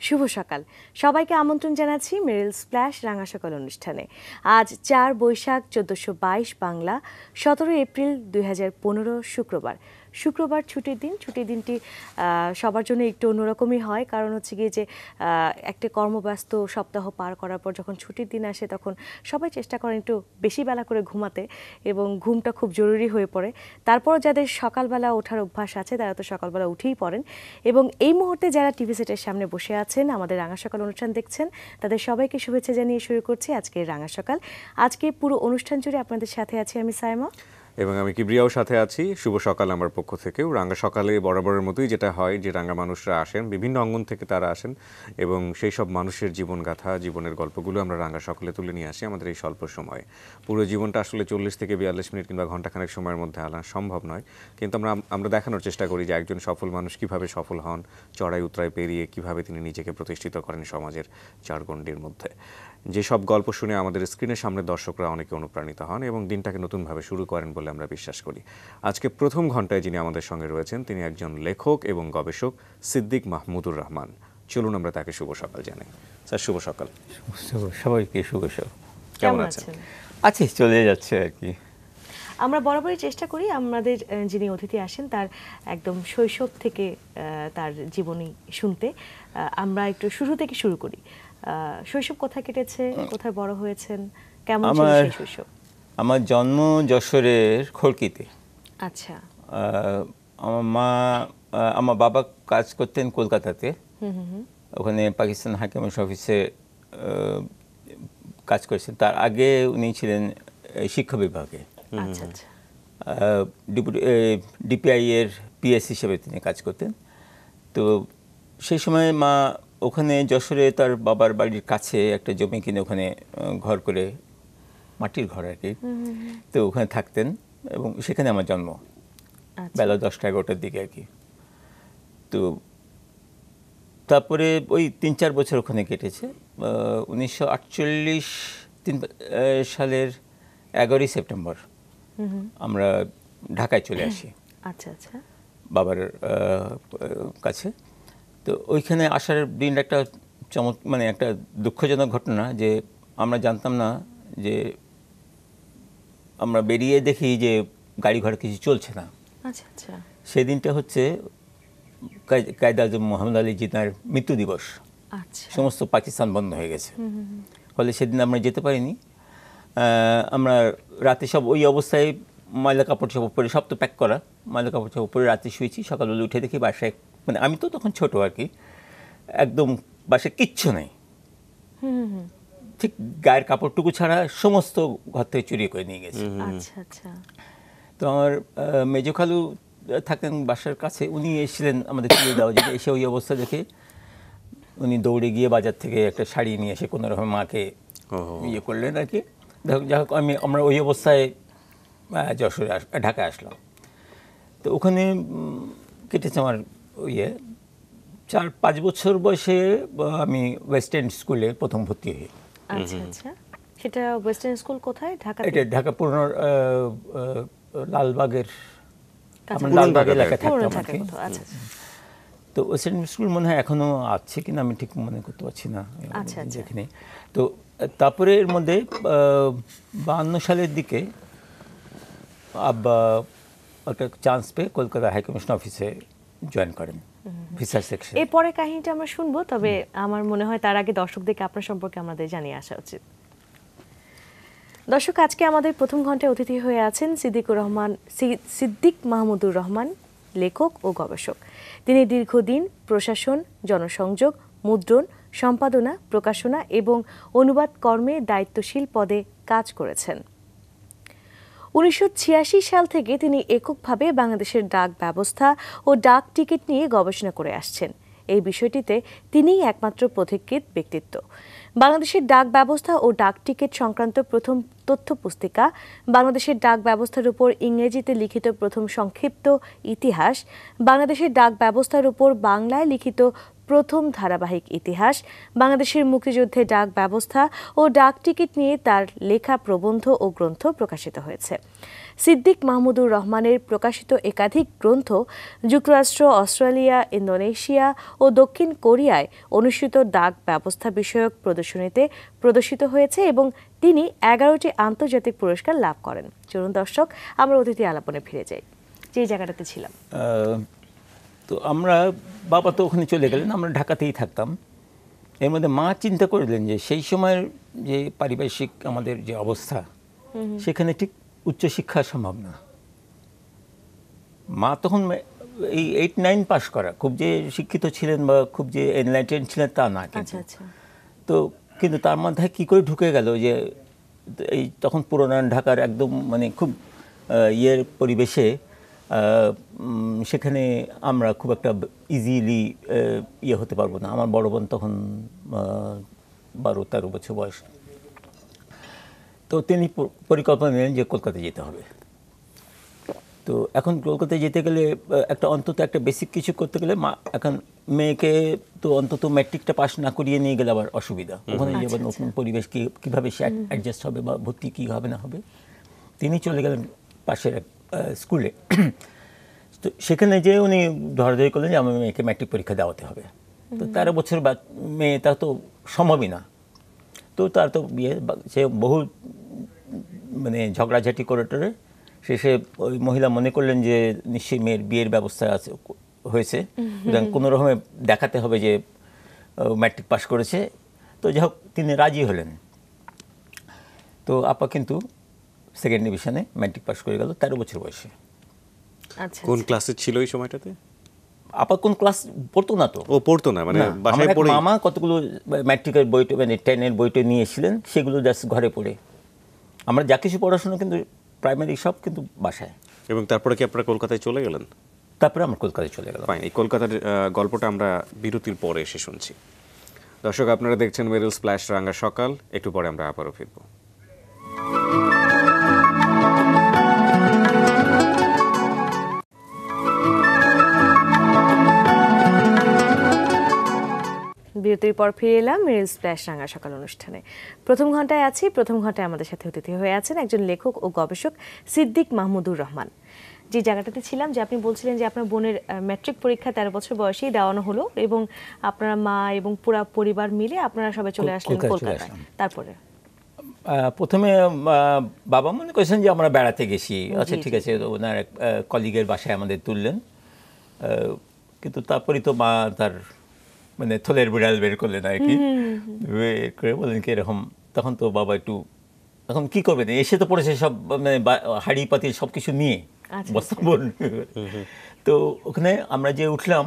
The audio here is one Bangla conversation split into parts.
শুভ সকাল সবাইকে আমন্ত্রণ জানাচ্ছি মেরিল স্প্ল্যাশ রাঙা সকাল অনুষ্ঠানে। আজ ৪ বৈশাখ ১৪২২ বাংলা ১৭ এপ্রিল ২০১৫ শুক্রবার ছুটির দিন। ছুটির দিনটি সবার জন্য একটু অন্যরকমই হয়, কারণ হচ্ছে গিয়ে যে একটা কর্মব্যস্ত সপ্তাহ পার করার পর যখন ছুটির দিন আসে তখন সবাই চেষ্টা করেন একটু বেশি বেলা করে ঘুমাতে, এবং ঘুমটা খুব জরুরি হয়ে পড়ে। তারপর যাদের সকালবেলা ওঠার অভ্যাস আছে তারা তো সকালবেলা উঠেই পড়েন, এবং এই মুহূর্তে যারা টিভি সেটের সামনে বসে আছেন আমাদের রাঙা সকাল অনুষ্ঠান দেখছেন তাদের সবাইকে শুভেচ্ছা জানিয়ে শুরু করছি আজকের রাঙা সকাল। আজকে পুরো অনুষ্ঠান জুড়ে আপনাদের সাথে আছি আমি সাইমা এবং আমি কিবরিয়াও সাথে আছি। শুভ সকাল আমার পক্ষ থেকেও। রাঙা সকালে বরাবরের মতোই যেটা হয় যে রাঙা মানুষরা আসেন, বিভিন্ন অঙ্গন থেকে তারা আসেন, এবং সেই সব মানুষের জীবনগাথা, জীবনের গল্পগুলো আমরা রাঙা সকালে তুলে নিয়ে আসি আমাদের এই স্বল্প সময়ে। পুরো জীবনটা আসলে ৪০ থেকে ৪২ মিনিট কিংবা ঘন্টাখানেক সময়ের মধ্যে আনা সম্ভব নয়, কিন্তু আমরা দেখানোর চেষ্টা করি যে একজন সফল মানুষ কিভাবে সফল হন, চড়াই উতরাই পেরিয়ে কিভাবে তিনি নিজেকে প্রতিষ্ঠিত করেন সমাজের চারগণ্ডির মধ্যে। যেসব গল্প শুনে আমাদের স্ক্রিনের সামনে দর্শকরা অনেকে অনুপ্রাণিত হন এবং দিনটাকে নতুনভাবে শুরু করেন বলে আমরা বিশ্বাস করি। আজকে প্রথম ঘন্টায় যিনি আমাদের সঙ্গে রয়েছেন তিনি একজন লেখক এবং গবেষক সিদ্দিক মাহমুদুর রহমান। চলুন আমরা তাকে শুভ সকাল জানাই। স্যার শুভ সকাল। সবাইকে শুভ সকাল। কেমন আছেন? আছি, চলে যাচ্ছে আর কি। আমরা বরাবরই চেষ্টা করি আমাদের যিনি অতিথি আসেন তার একদম শৈশব থেকে তার জীবনী শুনতে। আমরা একটু শুরু থেকে শুরু করি। শৈশব কোথায় কেটেছে, কোথায় বড় হয়েছেন, কেমন ছিল সেই শৈশব? আমার জন্ম যশোরের খড়কিতে। আচ্ছা। আমার বাবা কাজ করতেন কলকাতাতে, ওখানে পাকিস্তান হাই কমিশন অফিসে কাজ করেছেন। তার আগে উনি ছিলেন শিক্ষা বিভাগে, ডিপিআই এর পিএস হিসেবে তিনি কাজ করতেন। তো সেই সময় মা ওখানে যশোরে তার বাবার বাড়ির কাছে একটা জমি কিনে ওখানে ঘর করে, মাটির ঘর আর কি, তো ওখানে থাকতেন এবং সেখানে আমার জন্ম বেলা 10টা-11টার দিকে আর কি। তো তারপরে ওই ৩-৪ বছর ওখানে কেটেছে। 1948 সালের 11ই সেপ্টেম্বর আমরা ঢাকায় চলে আসি। আচ্ছা আচ্ছা। বাবার কাছে। তো ওইখানে আসার দিন একটা মানে একটা দুঃখজনক ঘটনা, যে আমরা জানতাম না, যে আমরা বেরিয়ে দেখি যে গাড়ি ঘোড়া কিছু চলছে না। আচ্ছা আচ্ছা। সেদিনটা হচ্ছে কায়েদ আজম মোহাম্মদ আলী জিন্নাহর মৃত্যু দিবস। আচ্ছা। সমস্ত পাকিস্তান বন্ধ হয়ে গেছে, ফলে সেদিন আমরা যেতে পারিনি। আমরা রাতে সব ওই অবস্থায় ময়লা কাপড় চোপড় পরে, সব তো প্যাক করা, ময়লা কাপড় চোপড় পরে রাতে শুয়েছি। সকালবেলা উঠে দেখি বাসায়, মানে আমি তো তখন ছোট আর কি, একদম বাসায় কিচ্ছু নেই, ঠিক গায়ের কাপড়টুকু ছাড়া সমস্ত ঘর থেকে চুরি করে নিয়ে গেছে। আচ্ছা আচ্ছা। তো আমার মেজো খালু থাকেন বাসার কাছে, উনি এসেছিলেন আমাদের তুলে দেওয়া যেতে। এসে ওই অবস্থা দেখে উনি দৌড়ে গিয়ে বাজার থেকে একটা শাড়ি নিয়ে এসে কোনো রকম মাকে ইয়ে করলেন আর কি। যাই হোক, আমরা ওই অবস্থায় যশোরে ঢাকায় আসলাম। তো ওখানে কেটেছে আমার 4-5 বছর বয়সে আমি ওয়েস্ট এন্ড স্কুলে প্রথম ভর্তি হই। আচ্ছা আচ্ছা। সেটা ওয়েস্ট এন্ড স্কুল কোথায়? ঢাকা? এটা ঢাকা পুরনো লালবাগের, লালবাগ এলাকায় থাকতাম আর কি। তো ওয়েস্ট এন্ড স্কুল মনে হয় এখনো আছে কিনা আমি ঠিক মনে করতে পারছি না, যেখানে। তো তারপরে এর মধ্যে 52 সালের দিকে আব্বা একটা চান্স পেয়ে কলকাতা হাই কমিশন অফিসে জয়েন করেন, ভিসা সেকশন। এরপরে কাহিনীটা আমরা শুনবো, তবে আমার মনে হয় তার আগে দর্শকদেরকে আপনার সম্পর্কে আমাদের জানিয়ে আসা উচিত। দর্শক, আজকে আমাদের প্রথম ঘন্টায় অতিথি হয়ে আছেন সিদ্দিক মাহমুদুর রহমান, লেখক ও গবেষক। তিনি দীর্ঘদিন প্রশাসন, জনসংযোগ, মুদ্রণ, সম্পাদনা, প্রকাশনা এবং অনুবাদ কর্মে দায়িত্বশীল পদে কাজ করেছেন। 1986 সাল থেকে তিনি এককভাবে বাংলাদেশের ডাক ব্যবস্থা ও ডাক টিকিট নিয়ে গবেষণা করে আসছেন। এই বিষয়টিতে তিনিই একমাত্র পথিকৃৎ ব্যক্তিত্ব। বাংলাদেশের ডাক ব্যবস্থা ও ডাক টিকিট সংক্রান্ত প্রথম তথ্য পুস্তিকা, বাংলাদেশের ডাক ব্যবস্থার উপর ইংরেজিতে লিখিত প্রথম সংক্ষিপ্ত ইতিহাস, বাংলাদেশের ডাক ব্যবস্থার উপর বাংলায় লিখিত প্রথম ধারাবাহিক ইতিহাস, বাংলাদেশের মুক্তিযুদ্ধে ডাক ব্যবস্থা ও ডাক টিকিট নিয়ে তার লেখা প্রবন্ধ ও গ্রন্থ প্রকাশিত হয়েছে। সিদ্দিক মাহমুদুর রহমানের প্রকাশিত একাধিক গ্রন্থ যুক্তরাষ্ট্র, অস্ট্রেলিয়া, ইন্দোনেশিয়া ও দক্ষিণ কোরিয়ায় অনুষ্ঠিত ডাক ব্যবস্থা বিষয়ক প্রদর্শনীতে প্রদর্শিত হয়েছে এবং তিনি 11টি আন্তর্জাতিক পুরস্কার লাভ করেন। চলুন দর্শক, আমরা অতিথি আলাপনে ফিরে যাই, যে জায়গাটাতে ছিলাম। তো আমরা, বাবা তো ওখানে চলে গেলেন, আমরা ঢাকাতেই থাকতাম। এর মধ্যে মা চিন্তা করলেন যে সেই সময়ের যে পারিপার্শ্বিক আমাদের যে অবস্থা, সেখানে ঠিক উচ্চশিক্ষা সম্ভব না। মা তখন এই 8-9 পাস করা, খুব যে শিক্ষিত ছিলেন বা খুব যে এনলাইটেন্ড ছিলেন তা না, কিন্তু তো কিন্তু তার মধ্যে কী করে ঢুকে গেল যে এই তখন পুরান ঢাকার একদম মানে খুব ইয়ের পরিবেশে সেখানে আমরা খুব একটা ইজিলি ইয়ে হতে পারবো না। আমার বড় বোন তখন 12-13 বছর বয়স। তো তিনি পরিকল্পনা নিলেন যে কলকাতায় যেতে হবে। তো এখন কলকাতায় যেতে গেলে অন্তত একটা বেসিক কিছু করতে গেলে এখন মেয়েকে তো অন্তত ম্যাট্রিকটা পাস না করিয়ে নিয়ে গেলে আবার অসুবিধা। ওখানে যে নতুন পরিবেশ কীভাবে সে অ্যাডজাস্ট হবে বা ভর্তি কী হবে না হবে। তিনি চলে গেলেন পাশের স্কুলে। তো সেখানে যে উনি ধরাধরি করলেন যে আমার মেয়েকে ম্যাট্রিক পরীক্ষা দেওয়াতে হবে। তো 13 বছর মেয়ে, তা তো সম্ভবই না। তো তার তো সে বহু মানে ঝগড়াঝাটি করে টোরে শেষে ওই মহিলা মনে করলেন যে নিশ্চয়ই মেয়ের বিয়ের ব্যবস্থা হয়েছে, কোনো রকমে দেখাতে হবে যে ম্যাট্রিক পাস করেছে। তো যাই হোক, তিনি রাজি হলেন। তো আপা কিন্তু সেকেন্ড ডিভিশনে ম্যাট্রিক পাস করে গেল 13 বছর বয়সে। কোন ক্লাসে ছিল এই সময়টাতে? আপা কোন ক্লাস পড়তো না, তো ও পড়তো না, মানে বাসায় পড়ে। মামা কতগুলো ম্যাট্রিকের বইটা মানে 10-এর বইটা নিয়ে এসেছিলেন, সেগুলো জাস্ট ঘরে পড়ে। আমরা যা কিছু পড়াশোনা কিন্তু প্রাইমারি সব কিন্তু বাসায়। এবং তারপরে কি আপনারা কলকাতায় চলে গেলেন? তারপরে আমরা কলকাতায় চলে গেলাম। ফাইন, এই কলকাতার গল্পটা আমরা বিরতির পরে এসে শুনছি। দর্শক, আপনারা দেখছেন মেরিল স্প্ল্যাশ রাঙা সকাল। একটু পরে আমরা আবারও ফিরব। বিরতির পর ফিরে এলাম মেরিল স্প্ল্যাশ রাঙা সকাল অনুষ্ঠানে। প্রথম ঘন্টায় আছি। প্রথম ঘন্টায় আমাদের সাথে অতিথি হয়ে আছেন একজন লেখক ও গবেষক সিদ্দিক মাহমুদুর রহমান। যে জায়গাটাতে ছিলাম, যে আপনি বলছিলেন যে আপনার বোনের ম্যাট্রিক পরীক্ষা 13 বছর বয়সেই দেওয়ানো হলো এবং আপনারা মা এবং পুরো পরিবার মিলে আপনারা সবাই চলে আসলেন কলকাতায়। তারপরে প্রথমে বাবা মনে করেছেন যে আমরা বেড়াতে গেছি, আচ্ছা ঠিক আছে, ওনার কলিগের বাসায় আমাদের তুললেন। কিন্তু তারপরে তো মা তার মানে থলের বিড়াল বের করলেন আর কি, বের করে বললেন কি এরকম। তখন তো বাবা একটু, এখন কি করবেন, এসে তো পড়েছে সব মানে হাড়ি পাতিল সব কিছু নিয়ে বস্তা। তো ওখানে আমরা যে উঠলাম,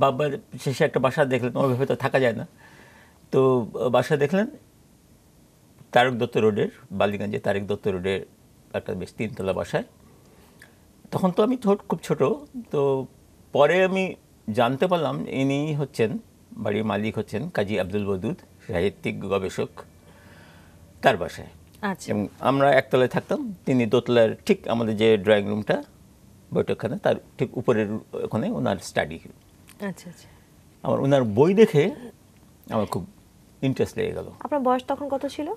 বাবার শেষে একটা বাসা দেখলেন, ওইভাবে তো থাকা যায় না। তো বাসা দেখলেন তারেক দত্ত রোডের, বালিগঞ্জে তারেক দত্ত রোডের একটা বেশ 3তলা বাসায়। তখন তো আমি খুব ছোট। তো পরে আমি জানতে পারলাম ইনি হচ্ছেন, বাড়ির মালিক হচ্ছেন কাজী আব্দুল ওয়াদুদ, সাহিত্যিক গবেষক, তার বাসায়। এবং আমরা একতলায় থাকতাম, তিনি দোতলার ঠিক আমাদের যে ড্রয়িং রুমটা বৈঠকখানা, তার ঠিক উপরের ওখানে ওনার স্টাডি। আচ্ছা আচ্ছা। আমার ওনার বই দেখে আমার খুব ইন্টারেস্ট লেগে গেল। আপনার বয়স তখন কত ছিল?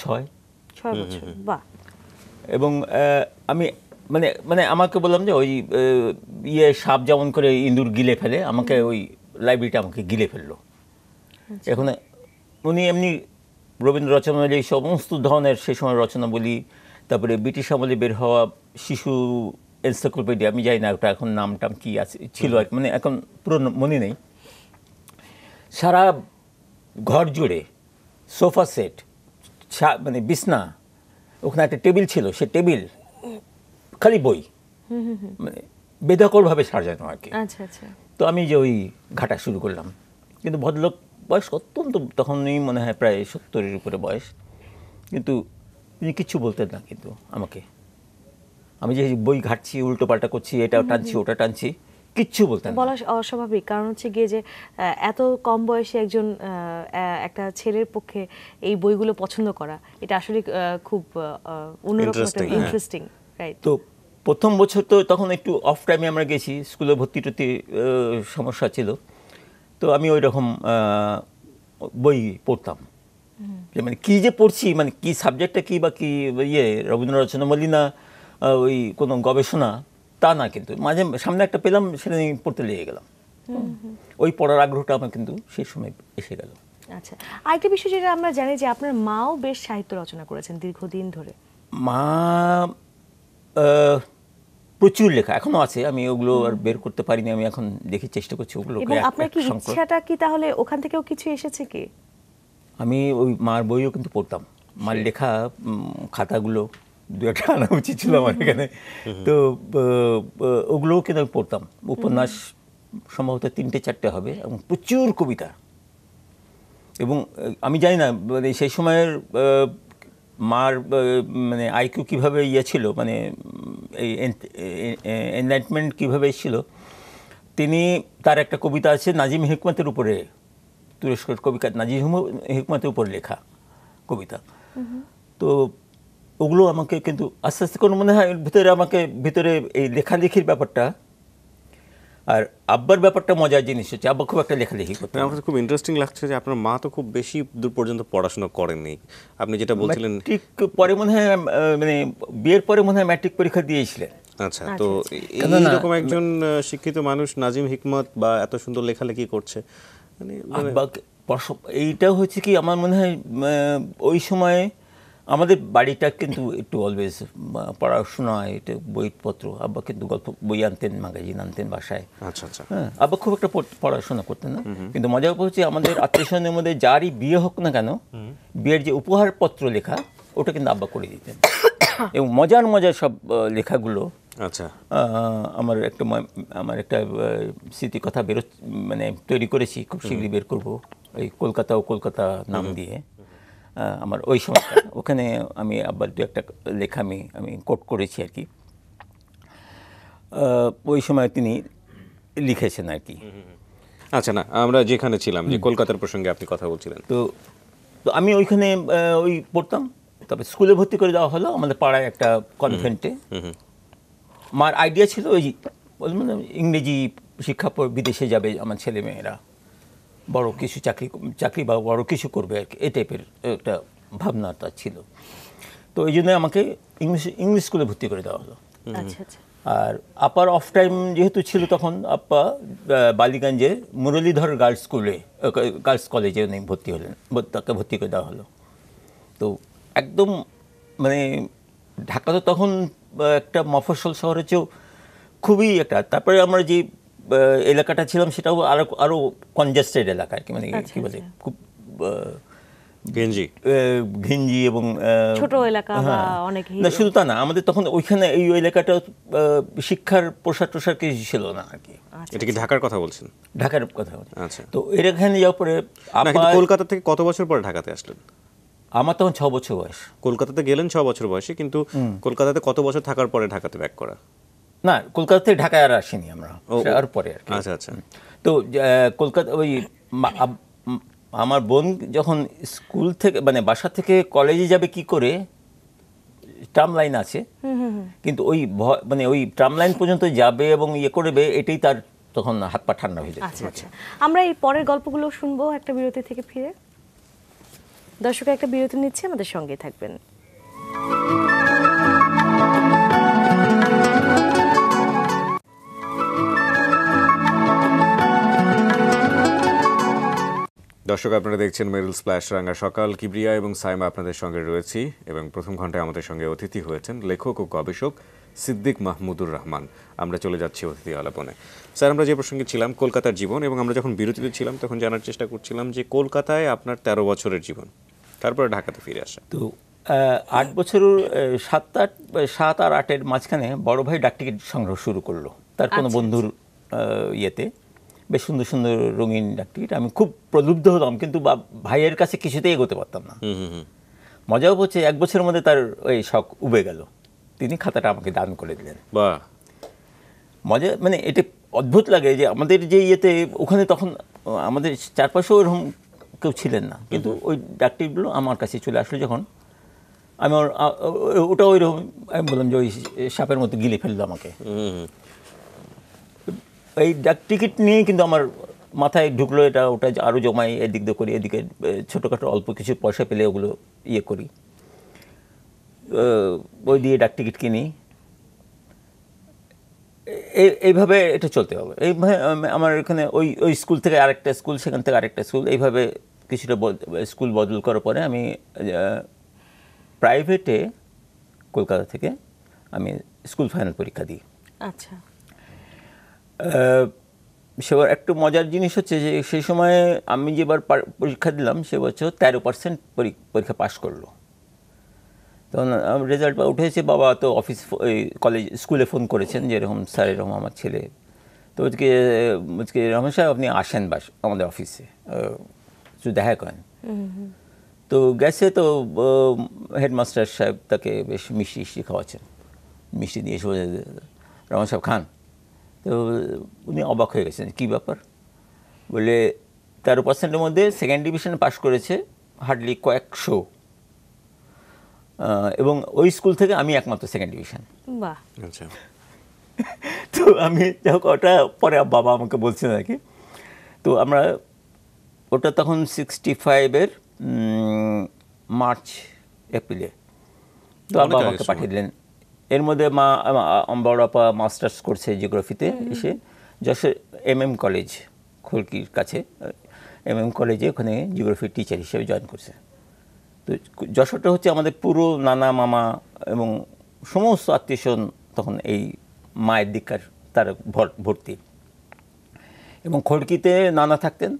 6 বছর। বাহ। এবং আমি মানে মানে আমাকে বললাম যে ওই সাপ যেমন করে ইঁদুর গিলে ফেলে, আমাকে ওই লাইব্রেরিটা আমাকে গিলে ফেললো। এখন উনি এমনি রবীন্দ্র রচনাবলী, সমস্ত ধরনের সে সময় রচনাবলী, তারপরে ব্রিটিশ আমলে বের হওয়া শিশু এনসাইক্লোপিডিয়া, আমি জানি না ওটা এখন নামটাম কি আছে ছিল আর মানে এখন পুরো মনে নেই। সারা ঘর জুড়ে সোফা সেট, মানে বিছনা, ওখানে একটা টেবিল ছিল, সে টেবিল খালি বই, মানে বেদখলভাবে সাজানো আর কি। আচ্ছা আচ্ছা। তো আমি যে ওই ঘাটা শুরু করলাম, কিন্তু ভদ্রলোক বয়স অত্যন্ত, তখনই মনে হয় প্রায় 70-এর উপরে বয়স, কিন্তু তিনি কিচ্ছু বলতেন না। কিন্তু আমাকে, আমি যে বই ঘাটছি, উল্টো পাল্টা করছি, এটা টানছি ওটা টানছি, কিচ্ছু বলতেন না। বলা অস্বাভাবিক, কারণ হচ্ছে গিয়ে যে এত কম বয়সে একজন একটা ছেলের পক্ষে এই বইগুলো পছন্দ করা, এটা আসলে খুব অন্যরকম, ইন্টারেস্টিং, রাইট? তো প্রথম বছর তো তখন একটু অফ টাইমে আমরা গেছি, স্কুলে ভর্তি টর্তি সমস্যা ছিল। তো আমি ওই রকম বই পড়তাম, যে মানে কী যে পড়ছি, মানে কি সাবজেক্টটা কি বা কি রবীন্দ্র রচনাবলী না ওই কোনো গবেষণা তা না, কিন্তু মাঝে সামনে একটা পেলাম সেটা নিয়ে পড়তে লেগে গেলাম। ওই পড়ার আগ্রহটা আমার কিন্তু সেই সময় এসে গেল। আচ্ছা, আরেকটা বিষয় যেটা আমরা জানি যে আপনার মাও বেশ সাহিত্য রচনা করেছেন দীর্ঘদিন ধরে। মা প্রচুর লেখা এখনো আছে, আমি ওগুলো আর বের করতে পারিনি, আমি এখন দেখি চেষ্টা করছি ওগুলো। এবং আপনার কি ইচ্ছাটা কি তাহলে ওখান থেকেও কিছু এসেছে কি? আমি ওই মার বইও কিন্তু পড়তাম, মার লেখা খাতাগুলো দু একটা আনা উচিত ছিল আমার এখানে, তো ওগুলোও কিন্তু আমি পড়তাম। উপন্যাস সম্ভবত 3-4টে হবে, এবং প্রচুর কবিতা। এবং আমি জানি না মানে সেই সময়ের মার মানে আইকিউ কীভাবে ছিল, মানে এই এনলাইটমেন্ট কীভাবে এসেছিল। তিনি, তার একটা কবিতা আছে নাজিম হিকমতের উপরে, তুরস্কের কবিতা নাজিম হিকমতের উপর লেখা কবিতা। তো ওগুলো আমাকে কিন্তু আস্তে আস্তে কোনো মনে হয় ভিতরে এই লেখালেখির ব্যাপারটা, আর আব্বার ব্যাপারটা মজার জিনিস হচ্ছে আব্বা খুব একটা লেখালেখি করতেন। আমার কাছে খুব ইন্টারেস্টিং লাগছে যে আপনার মা তো খুব বেশি দূর পর্যন্ত পড়াশোনা করেননি, আপনি যেটা বলছিলেন। ম্যাট্রিক পরে মনে হয়, মানে বিয়ের পরে মনে হয় ম্যাট্রিক পরীক্ষা দিয়েছিলেন। আচ্ছা, তো এইরকম একজন শিক্ষিত মানুষ নাজিম হিকমত বা এত সুন্দর লেখালেখি করছে, মানে এইটা হচ্ছে কি, আমার মনে হয় ওই সময়ে আমাদের বাড়িটা কিন্তু একটু অলওয়েজ পড়াশোনা, এটা বইপত্র, আব্বা কিন্তু গল্প বই আনতেন, ম্যাগাজিন আনতেন বাসায়। আচ্ছা আচ্ছা। হ্যাঁ, আব্বা খুব একটা পড়াশোনা করতেন না, কিন্তু মজার ব্যাপার হচ্ছে আমাদের আত্মীয় স্বজনের মধ্যে যারই বিয়ে হোক না কেন, বিয়ের যে উপহারপত্র লেখা ওটা কিন্তু আব্বা করে দিতেন। এবং মজার মজার সব লেখাগুলো। আচ্ছা, আমার একটা স্মৃতি কথা মানে তৈরি করেছি, খুব শীঘ্রই বের করবো, ওই কলকাতা নাম দিয়ে। আমার ওই সময়টা ওখানে আমি আব্বার দু একটা লেখা আমি কোট করেছি আর কি, ওই সময় তিনি লিখেছেন আর কি। আচ্ছা, না আমরা যেখানে ছিলাম, যে কলকাতার প্রসঙ্গে আপনি কথা বলছিলেন, তো আমি ওইখানে ওই পড়তাম। তবে স্কুলে ভর্তি করে দেওয়া হলো আমাদের পাড়ায় একটা কনভেন্টে। মার আইডিয়া ছিল ওই মানে ইংরেজি শিক্ষা বিদেশে যাবে আমার ছেলে মেয়েরা, বড় কিছু চাকরি বা বড় কিছু করবে আর কি, এই টাইপের একটা ভাবনা তার ছিল। তো এই জন্য আমাকে ইংলিশ স্কুলে ভর্তি করে দেওয়া হলো। আর আপার অফ টাইম যেহেতু ছিল তখন, আপা বালিগঞ্জে মুরলীধর গার্লস কলেজে উনি ভর্তি হলেন, তাকে ভর্তি করে দেওয়া হলো। তো একদম মানে ঢাকা তো তখন একটা মফস্বল শহরের চেয়েও খুবই একটা, তারপরে আমরা যে এলাকাটা ছিলাম সেটাও আরো কনজেস্টেড এলাকা আর কি, মানে কি বলে, খুব ঘিঞ্জি এবং ছোট এলাকা বা অনেক। না, শুধু তা না, আমাদের তখন ওইখানে এই এলাকাটা শিক্ষার প্রসার কিছু ছিল না আর কি। এটা কি ঢাকার কথা বলছেন? ঢাকার কথা বলছি। আচ্ছা, তো এখানে যাওয়ার পরে কলকাতা থেকে কত বছর পরে ঢাকাতে আসলেন? আমার তখন 6 বছর বয়স। কলকাতাতে গেলেন 6 বছর বয়সে, কিন্তু কলকাতাতে কত বছর থাকার পরে ঢাকাতে ব্যাক করা? না, কলকাতা থেকে ঢাকায় আর আসিনি আমরা, আর পরে আর কি। আচ্ছা আচ্ছা। তো কলকাতা ওই আমার বোন যখন স্কুল থেকে মানে বাসা থেকে কলেজে যাবে কি করে, ট্রাম লাইন আছে, কিন্তু ওই মানে ওই ট্রাম লাইন পর্যন্ত যাবে এবং করবে, এটাই তার তখন হাত পা ঠান্ডা হয়ে যায়। আচ্ছা, আমরা এই পরের গল্পগুলো শুনবো একটা বিরতি থেকে ফিরে। দর্শক, একটা বিরতি নিচ্ছে, আমাদের সঙ্গে থাকবেন। দর্শক, আপনারা দেখছেন মেরিল স্প্ল্যাশ রাঙা সকাল। কিবরিয়া এবং সাইমা আপনাদের সঙ্গে রয়েছি, এবং প্রথম ঘন্টায় আমাদের সঙ্গে অতিথি হয়েছেন লেখক ও গবেষক সিদ্দিক মাহমুদুর রহমান। আমরা চলে যাচ্ছি অতিথি আলাপনে। স্যার, আমরা যে প্রসঙ্গে ছিলাম কলকাতার জীবন, এবং আমরা যখন বিরতিতে ছিলাম তখন জানার চেষ্টা করছিলাম যে কলকাতায় আপনার 13 বছরের জীবন, তারপরে ঢাকাতে ফিরে আসা। তো 8 বছর 7 আর 8-এর মাঝখানে বড় ভাই ডাকটিকিট সংগ্রহ শুরু করলো তার কোনো বন্ধুর ইয়েতে, বেশ সুন্দর সুন্দর রঙিন ডাকটিকিট। আমি খুব প্রলুব্ধ হলাম, কিন্তু ভাইয়ের কাছে কিছুতেই এগোতে পারতাম না। মজাও হচ্ছে 1 বছরের মধ্যে তার ওই শখ উবে গেল, তিনি খাতাটা আমাকে দান করে দিলেন। বাহ, মজা, মানে এটা অদ্ভুত লাগে যে আমাদের যে ইয়েতে ওখানে তখন আমাদের চারপাশেও ওরকম কেউ ছিলেন না, কিন্তু ওই ডাকটিকিটগুলো আমার কাছে চলে আসলো যখন, আমি ওটা ওই রকম, আমি বললাম যে ওই সাপের মতো গিলে ফেললো আমাকে। এই ডাক টিকিট নিয়েই কিন্তু আমার মাথায় ঢুকলো এটা ওটা আরও জমাই, এদিক দিয়ে করি, এদিকে ছোটোখাটো অল্প কিছু পয়সা পেলে ওগুলো ইয়ে করি, ওই দিয়ে ডাক টিকিট কিনি। এইভাবে এটা চলতে হবে। এইভাবে আমার এখানে ওই স্কুল থেকে আরেকটা স্কুল, সেখান থেকে আরেকটা স্কুল, এইভাবে কিছুটা স্কুল বদল করার পরে আমি প্রাইভেটে কলকাতা থেকে আমি স্কুল ফাইনাল পরীক্ষা দিই। আচ্ছা। সেবার একটু মজার জিনিস হচ্ছে যে সেই সময়ে আমি যেবার পরীক্ষা দিলাম সে বছর 13% পরীক্ষা পাশ করলো। তখন রেজাল্ট উঠেছে, বাবা তো অফিস কলেজ স্কুলে ফোন করেছেন যে এরকম স্যার এরকম আমার ছেলে, তো আজকে রমেশ সাহেব আপনি আসেন আমাদের অফিসে একটু দেখা করেন। তো গেছে, তো হেডমাস্টার সাহেব তাকে বেশ মিষ্টি খাওয়াচ্ছেন, মিষ্টি দিয়ে এসে রমেশ সাহেব খান। তো উনি অবাক হয়ে গেছেন, কী ব্যাপার? বলে 13%-এর মধ্যে সেকেন্ড ডিভিশনে পাশ করেছে হার্ডলি কয়েকশো, এবং ওই স্কুল থেকে আমি একমাত্র সেকেন্ড ডিভিশন। বাহ। আচ্ছা। তো আমি যখন ওটা পরে বাবা আমাকে বলছেন আর কি, তো আমরা ওটা তখন 65-এর মার্চ এপ্রিলে, তো বাবা আমাকে পাঠিয়ে দিলেন। এর মধ্যে বড় আপা মাস্টার্স করছে জিওগ্রাফিতে, এসে যশোর MM কলেজ খড়কির কাছে MM কলেজে ওখানে জিওগ্রাফির টিচার হিসেবে জয়েন করছে। তো যশোরটা হচ্ছে আমাদের পুরো নানা মামা এবং সমস্ত আত্মীয়স্বজন তখন এই মায়ের দিককার তারা ভর্তি, এবং খড়কিতে নানা থাকতেন,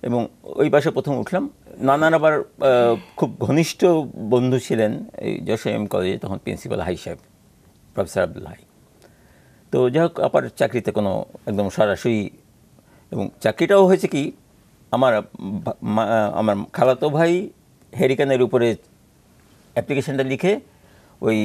এবং ওই পাশে প্রথম উঠলাম। নানার আবার খুব ঘনিষ্ঠ বন্ধু ছিলেন এই যশোর MM কলেজে তখন প্রিন্সিপাল হাই সাহেব, প্রফেসর আব্দুল হাই। তো যাই হোক, আবার চাকরিতে কোনো একদম সরাসরি, এবং চাকরিটাও হয়েছে কি, আমার খালাতো ভাই হেরিকেনের উপরে অ্যাপ্লিকেশনটা লিখে ওই